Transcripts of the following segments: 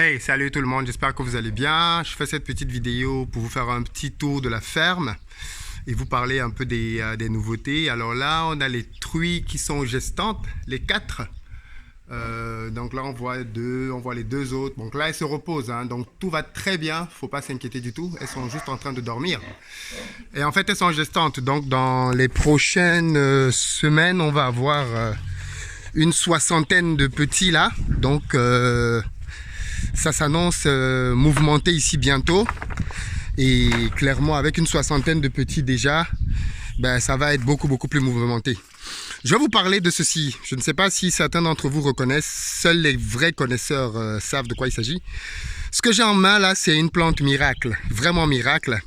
Hey, salut tout le monde, j'espère que vous allez bien. Je fais cette petite vidéo pour vous faire un petit tour de la ferme et vous parler un peu des nouveautés. Alors là, on a les truies qui sont gestantes, les 4. Donc là, on voit les deux autres. Donc là, elles se reposent, hein. Donc tout va très bien, faut pas s'inquiéter du tout. Elles sont juste en train de dormir. Et en fait, elles sont gestantes. Donc dans les prochaines semaines, on va avoir une soixantaine de petits là. Donc ça s'annonce mouvementé ici bientôt. Et clairement, avec une soixantaine de petits déjà, ben, ça va être beaucoup plus mouvementé. Je vais vous parler de ceci. Je ne sais pas si certains d'entre vous reconnaissent. Seuls les vrais connaisseurs savent de quoi il s'agit. Ce que j'ai en main là, c'est une plante miracle. Vraiment miracle.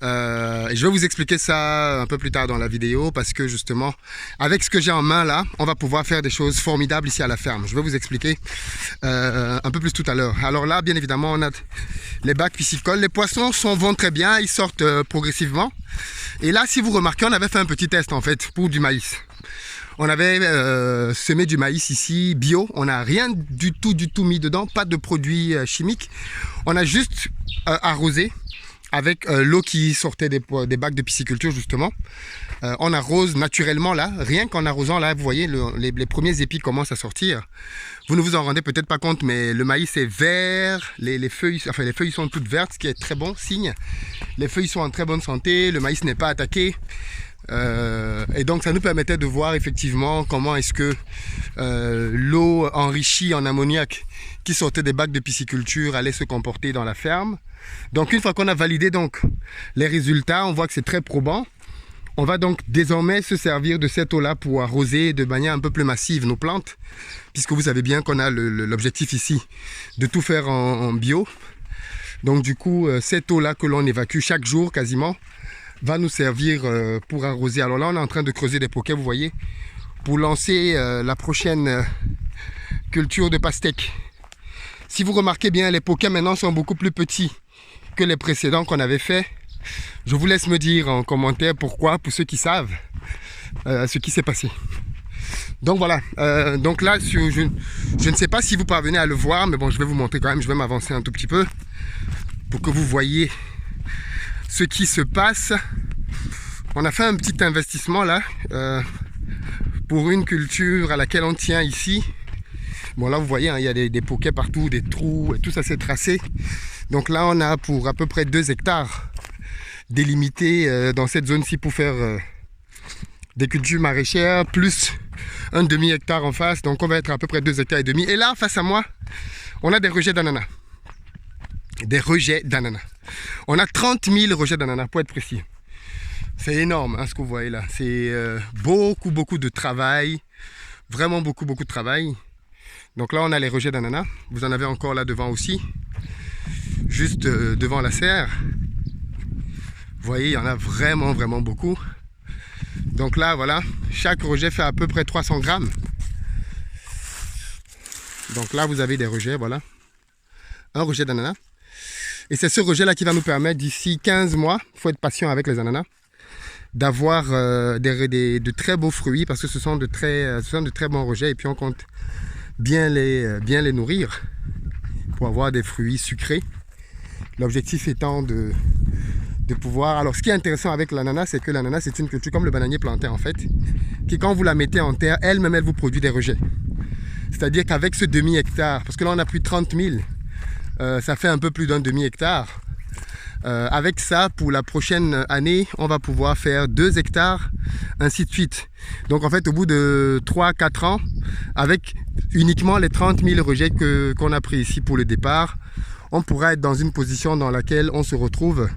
Je vais vous expliquer ça un peu plus tard dans la vidéo parce que justement, avec ce que j'ai en main là, on va pouvoir faire des choses formidables ici à la ferme. Je vais vous expliquer un peu plus tout à l'heure. Alors là, bien évidemment, on a les bacs piscicoles. Les poissons vont très bien, ils sortent progressivement. Et là, si vous remarquez, on avait fait un petit test en fait pour du maïs. On avait semé du maïs ici, bio. On n'a rien du tout mis dedans, pas de produits chimiques. On a juste arrosé avec l'eau qui sortait des bacs de pisciculture justement. On arrose naturellement là, rien qu'en arrosant là, vous voyez les premiers épis commencent à sortir. Vous ne vous en rendez peut-être pas compte, mais le maïs est vert, les feuilles sont toutes vertes, ce qui est très bon signe. Les feuilles sont en très bonne santé, le maïs n'est pas attaqué. Et donc ça nous permettait de voir effectivement comment est-ce que l'eau enrichie en ammoniac qui sortait des bacs de pisciculture allait se comporter dans la ferme. Donc une fois qu'on a validé donc les résultats, on voit que c'est très probant. On va donc désormais se servir de cette eau-là pour arroser de manière un peu plus massive nos plantes, puisque vous savez bien qu'on a l'objectif ici de tout faire en bio. Donc du coup, cette eau-là que l'on évacue chaque jour quasiment, va nous servir pour arroser. Alors là, on est en train de creuser des poquets, vous voyez, pour lancer la prochaine culture de pastèque. Si vous remarquez bien, les poquets maintenant sont beaucoup plus petits que les précédents qu'on avait fait. Je vous laisse me dire en commentaire pourquoi, pour ceux qui savent ce qui s'est passé. Donc voilà, donc là, je ne sais pas si vous parvenez à le voir, mais bon, je vais vous montrer quand même, je vais m'avancer un tout petit peu pour que vous voyez ce qui se passe. On a fait un petit investissement là pour une culture à laquelle on tient ici. Bon là vous voyez, hein, il y a des poquets partout, des trous, et tout ça s'est tracé. Donc là on a pour à peu près 2 hectares délimités dans cette zone-ci pour faire des cultures maraîchères, plus un demi-hectare en face. Donc on va être à peu près 2 hectares et demi. Et là face à moi, on a des rejets d'ananas. Des rejets d'ananas. On a 30 000 rejets d'ananas pour être précis. C'est énorme hein, ce que vous voyez là. C'est beaucoup de travail. Vraiment beaucoup de travail. Donc là on a les rejets d'ananas. Vous en avez encore là devant aussi. Juste devant la serre. Vous voyez, il y en a vraiment beaucoup. Donc là voilà, chaque rejet fait à peu près 300 grammes. Donc là vous avez des rejets, voilà. Un rejet d'ananas. Et c'est ce rejet-là qui va nous permettre d'ici 15 mois, il faut être patient avec les ananas, d'avoir de très beaux fruits parce que ce sont de très bons rejets et puis on compte bien les nourrir pour avoir des fruits sucrés. L'objectif étant de pouvoir... Alors ce qui est intéressant avec l'ananas, c'est que l'ananas c'est une culture comme le bananier plantain en fait, qui quand vous la mettez en terre, elle-même elle vous produit des rejets. C'est-à-dire qu'avec ce demi-hectare, parce que là on a pris 30 000, ça fait un peu plus d'un demi-hectare. Avec ça, pour la prochaine année, on va pouvoir faire 2 hectares, ainsi de suite. Donc en fait, au bout de 3-4 ans, avec uniquement les 30 000 rejets qu'on a pris ici pour le départ, on pourra être dans une position dans laquelle on se retrouve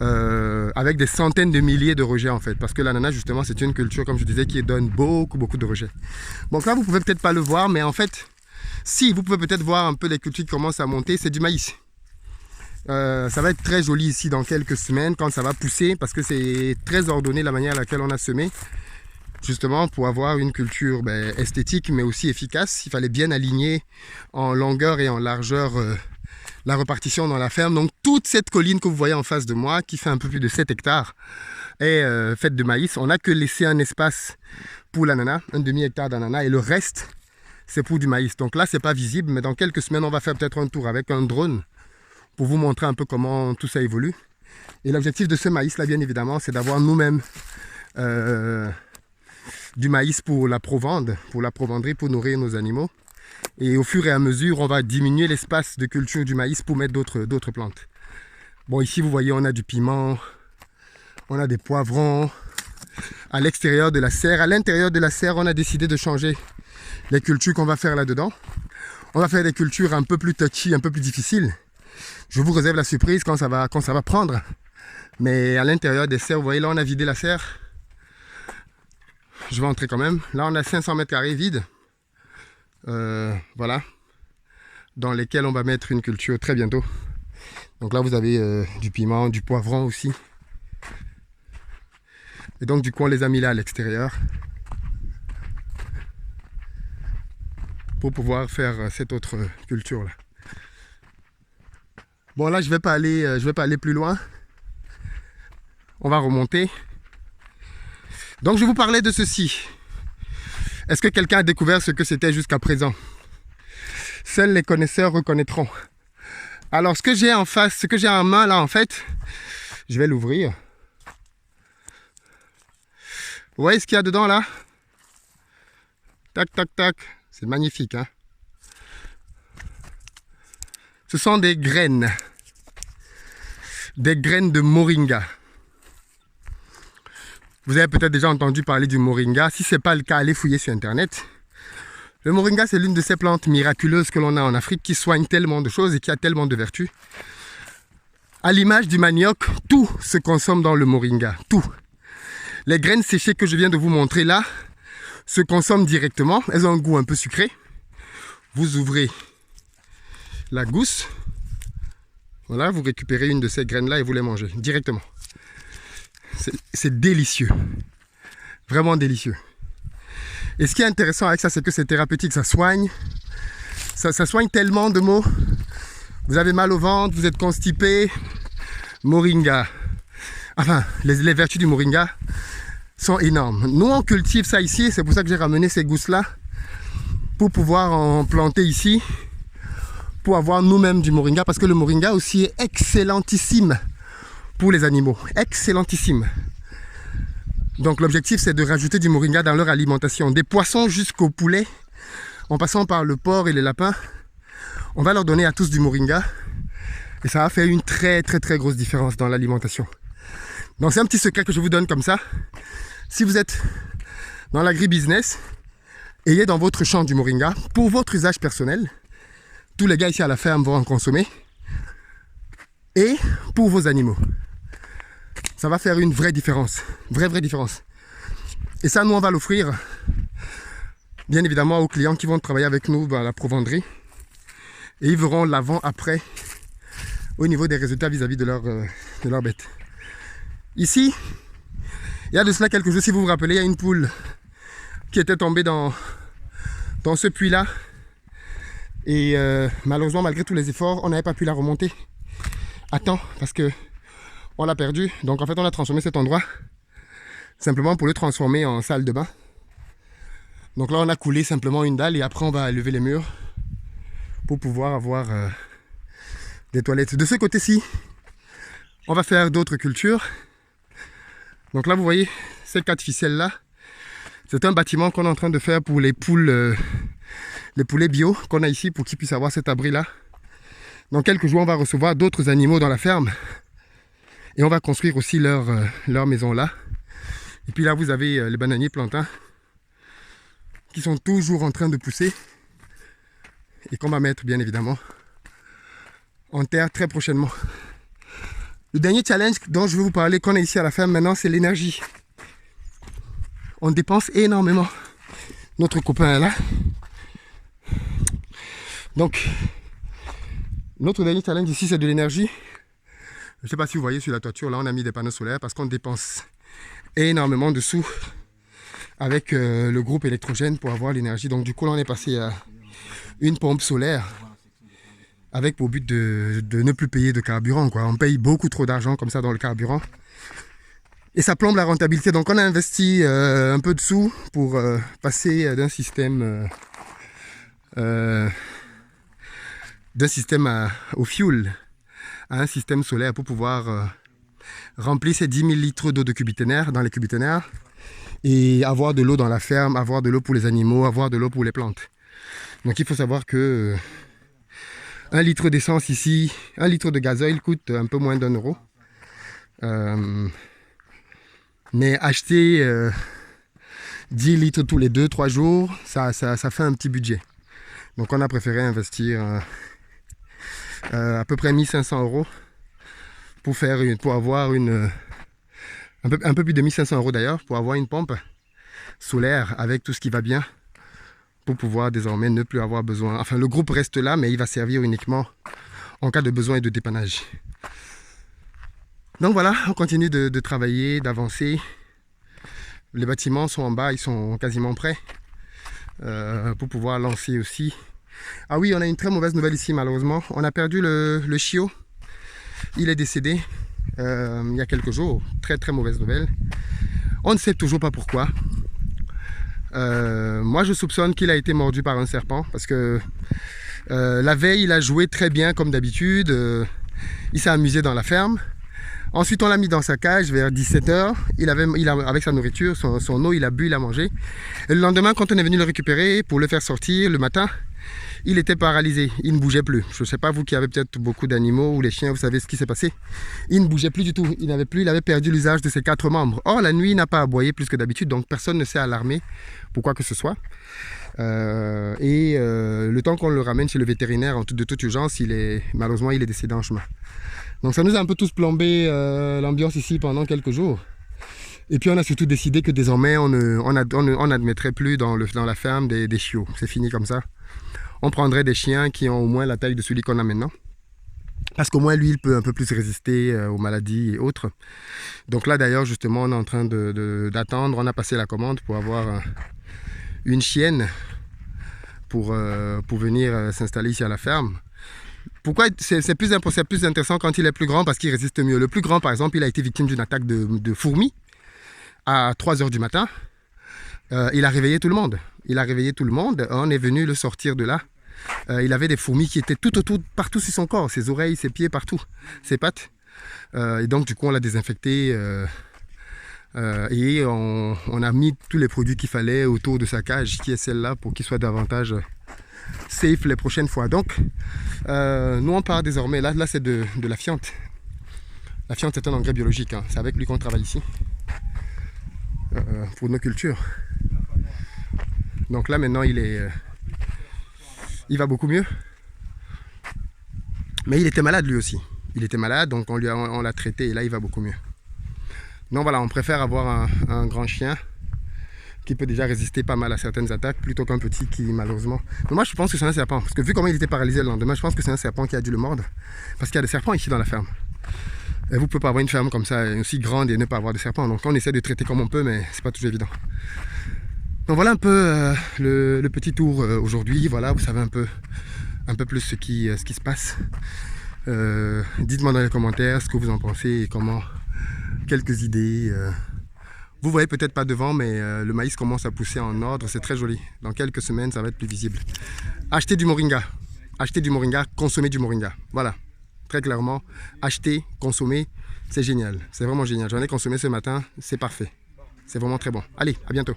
avec des centaines de milliers de rejets en fait. Parce que l'ananas, justement, c'est une culture, comme je disais, qui donne beaucoup de rejets. Donc là, vous pouvez peut-être pas le voir, mais en fait... Si, vous pouvez peut-être voir un peu les cultures qui commencent à monter, c'est du maïs. Ça va être très joli ici dans quelques semaines quand ça va pousser parce que c'est très ordonné la manière à laquelle on a semé. Justement pour avoir une culture esthétique mais aussi efficace. Il fallait bien aligner en longueur et en largeur la répartition dans la ferme. Donc toute cette colline que vous voyez en face de moi qui fait un peu plus de 7 hectares est faite de maïs. On n'a que laissé un espace pour l'ananas, un demi-hectare d'ananas et le reste c'est pour du maïs. Donc là, c'est pas visible, mais dans quelques semaines, on va faire peut-être un tour avec un drone pour vous montrer un peu comment tout ça évolue. Et l'objectif de ce maïs-là, bien évidemment, c'est d'avoir nous-mêmes du maïs pour la provende, pour la provendrie, pour nourrir nos animaux. Et au fur et à mesure, on va diminuer l'espace de culture du maïs pour mettre d'autres plantes. Bon, ici, vous voyez, on a du piment, on a des poivrons. À l'extérieur de la serre, à l'intérieur de la serre, on a décidé de changer les cultures qu'on va faire là-dedans. On va faire des cultures un peu plus touchy, un peu plus difficiles. Je vous réserve la surprise quand ça va prendre. Mais à l'intérieur des serres, vous voyez, là, on a vidé la serre. Je vais entrer quand même. Là, on a 500 mètres carrés vides. Voilà. Dans lesquels on va mettre une culture très bientôt. Donc là, vous avez du piment, du poivron aussi. Et donc, du coup, on les a mis là à l'extérieur. Pour pouvoir faire cette autre culture-là. Bon, là, je vais pas aller plus loin. On va remonter. Donc, je vous parlais de ceci. Est-ce que quelqu'un a découvert ce que c'était jusqu'à présent? Seuls les connaisseurs reconnaîtront. Alors, ce que j'ai en face, ce que j'ai en main là, en fait, je vais l'ouvrir. Vous voyez ce qu'il y a dedans là? Tac, tac, tac. C'est magnifique, hein? Ce sont des graines. Des graines de moringa. Vous avez peut-être déjà entendu parler du moringa. Si ce n'est pas le cas, allez fouiller sur Internet. Le moringa, c'est l'une de ces plantes miraculeuses que l'on a en Afrique qui soigne tellement de choses et qui a tellement de vertus. À l'image du manioc, tout se consomme dans le moringa. Tout. Les graines séchées que je viens de vous montrer là se consomment directement. Elles ont un goût un peu sucré. Vous ouvrez la gousse. Voilà, vous récupérez une de ces graines-là et vous les mangez directement. C'est délicieux. Vraiment délicieux. Et ce qui est intéressant avec ça, c'est que c'est thérapeutique. Ça soigne. Ça soigne tellement de maux. Vous avez mal au ventre, vous êtes constipé. Moringa. Enfin, les vertus du moringa sont énormes. Nous, on cultive ça ici. C'est pour ça que j'ai ramené ces gousses-là. Pour pouvoir en planter ici. Pour avoir nous-mêmes du moringa. Parce que le moringa aussi est excellentissime pour les animaux. Excellentissime. Donc l'objectif, c'est de rajouter du moringa dans leur alimentation. Des poissons jusqu'au poulet, en passant par le porc et les lapins. On va leur donner à tous du moringa. Et ça va faire une très grosse différence dans l'alimentation. Donc c'est un petit secret que je vous donne comme ça. Si vous êtes dans l'agribusiness, ayez dans votre champ du moringa pour votre usage personnel. Tous les gars ici à la ferme vont en consommer. Et pour vos animaux. Ça va faire une vraie différence. Vraie différence. Et ça, nous, on va l'offrir, bien évidemment, aux clients qui vont travailler avec nous dans la provendrie. Et ils verront l'avant-après au niveau des résultats vis-à-vis de leur bête. Ici, il y a de cela quelques jours, si vous vous rappelez, il y a une poule qui était tombée dans ce puits-là. Et malheureusement, malgré tous les efforts, on n'avait pas pu la remonter à temps parce que on l'a perdu. Donc en fait, on a transformé cet endroit simplement pour le transformer en salle de bain. Donc là, on a coulé simplement une dalle et après, on va lever les murs pour pouvoir avoir des toilettes. De ce côté-ci, on va faire d'autres cultures. Donc là, vous voyez ces 4 ficelles-là. C'est un bâtiment qu'on est en train de faire pour les poules, les poulets bio qu'on a ici pour qu'ils puissent avoir cet abri-là. Dans quelques jours, on va recevoir d'autres animaux dans la ferme. Et on va construire aussi leur maison là. Et puis là, vous avez les bananiers plantains qui sont toujours en train de pousser. Et qu'on va mettre, bien évidemment, en terre très prochainement. Le dernier challenge dont je vais vous parler, qu'on a ici à la ferme maintenant, c'est l'énergie. On dépense énormément. Notre copain est là. Donc, notre dernier challenge ici, c'est de l'énergie. Je ne sais pas si vous voyez sur la toiture, là on a mis des panneaux solaires parce qu'on dépense énormément de sous avec le groupe électrogène pour avoir l'énergie. Donc du coup là on est passé à une pompe solaire avec pour but de ne plus payer de carburant, quoi. On paye beaucoup trop d'argent comme ça dans le carburant. Et ça plombe la rentabilité. Donc on a investi un peu de sous pour passer d'un système d'un système au fioul à un système solaire pour pouvoir remplir ces 10 000 litres d'eau de cubiténaire dans les cubiténaires et avoir de l'eau dans la ferme, avoir de l'eau pour les animaux, avoir de l'eau pour les plantes. Donc il faut savoir que 1 litre d'essence ici, 1 litre de gasoil coûte un peu moins d'€1. Mais acheter 10 litres tous les 2-3 jours, ça fait un petit budget. Donc on a préféré investir à peu près 1 500 € pour avoir un peu plus de 1 500 € d'ailleurs, pour avoir une pompe solaire avec tout ce qui va bien, pour pouvoir désormais ne plus avoir besoin. Enfin, le groupe reste là, mais il va servir uniquement en cas de besoin et de dépannage. Donc voilà, on continue de travailler, d'avancer. Les bâtiments sont en bas, ils sont quasiment prêts pour pouvoir lancer aussi. Ah oui, on a une très mauvaise nouvelle ici malheureusement. On a perdu le chiot. Il est décédé il y a quelques jours. Très très mauvaise nouvelle. On ne sait toujours pas pourquoi. Moi je soupçonne qu'il a été mordu par un serpent parce que la veille il a joué très bien comme d'habitude. Il s'est amusé dans la ferme. Ensuite, on l'a mis dans sa cage vers 17 h. Avec sa nourriture, son eau, il a bu, il a mangé. Et le lendemain, quand on est venu le récupérer pour le faire sortir le matin, il était paralysé. Il ne bougeait plus. Je ne sais pas, vous qui avez peut-être beaucoup d'animaux ou les chiens, vous savez ce qui s'est passé. Il ne bougeait plus du tout. Il avait perdu l'usage de ses 4 membres. Or, la nuit, il n'a pas aboyé plus que d'habitude, donc personne ne s'est alarmé pour quoi que ce soit. Le temps qu'on le ramène chez le vétérinaire de toute urgence, malheureusement, il est décédé en chemin. Donc ça nous a un peu tous plombé l'ambiance ici pendant quelques jours. Et puis on a surtout décidé que désormais on n'admettrait plus dans la ferme des chiots. C'est fini comme ça. On prendrait des chiens qui ont au moins la taille de celui qu'on a maintenant. Parce qu'au moins lui il peut un peu plus résister aux maladies et autres. Donc là d'ailleurs justement on est en train d'attendre. On a passé la commande pour avoir une chienne pour venir s'installer ici à la ferme. Pourquoi c'est plus intéressant quand il est plus grand? Parce qu'il résiste mieux. Le plus grand, par exemple, il a été victime d'une attaque de fourmis à 3 h du matin. Il a réveillé tout le monde. On est venu le sortir de là. Il avait des fourmis qui étaient tout autour, partout sur son corps, ses oreilles, ses pieds, partout, ses pattes. Et donc, du coup, on l'a désinfecté. Et on a mis tous les produits qu'il fallait autour de sa cage, qui est celle-là, pour qu'il soit davantage safe les prochaines fois. Donc nous on part désormais, là c'est de la fiente. La fiente c'est un engrais biologique, hein. C'est avec lui qu'on travaille ici pour nos cultures. Donc là maintenant il va beaucoup mieux, mais il était malade lui aussi. Il était malade, donc on l'a traité et là il va beaucoup mieux. Donc voilà, on préfère avoir un grand chien qui peut déjà résister pas mal à certaines attaques, plutôt qu'un petit qui malheureusement... Mais moi je pense que c'est un serpent, parce que vu comment il était paralysé le lendemain, je pense que c'est un serpent qui a dû le mordre, parce qu'il y a des serpents ici dans la ferme. Et vous ne pouvez pas avoir une ferme comme ça, aussi grande et ne pas avoir de serpents, donc on essaie de traiter comme on peut, mais c'est pas toujours évident. Donc voilà un peu le petit tour aujourd'hui, voilà, vous savez un peu plus ce qui se passe. Dites-moi dans les commentaires ce que vous en pensez et comment, quelques idées... Vous voyez peut-être pas devant, mais le maïs commence à pousser en ordre, c'est très joli. Dans quelques semaines, ça va être plus visible. Achetez du moringa, consommez du moringa. Voilà, très clairement, achetez, consommez, c'est génial, c'est vraiment génial. J'en ai consommé ce matin, c'est parfait. C'est vraiment très bon. Allez, à bientôt.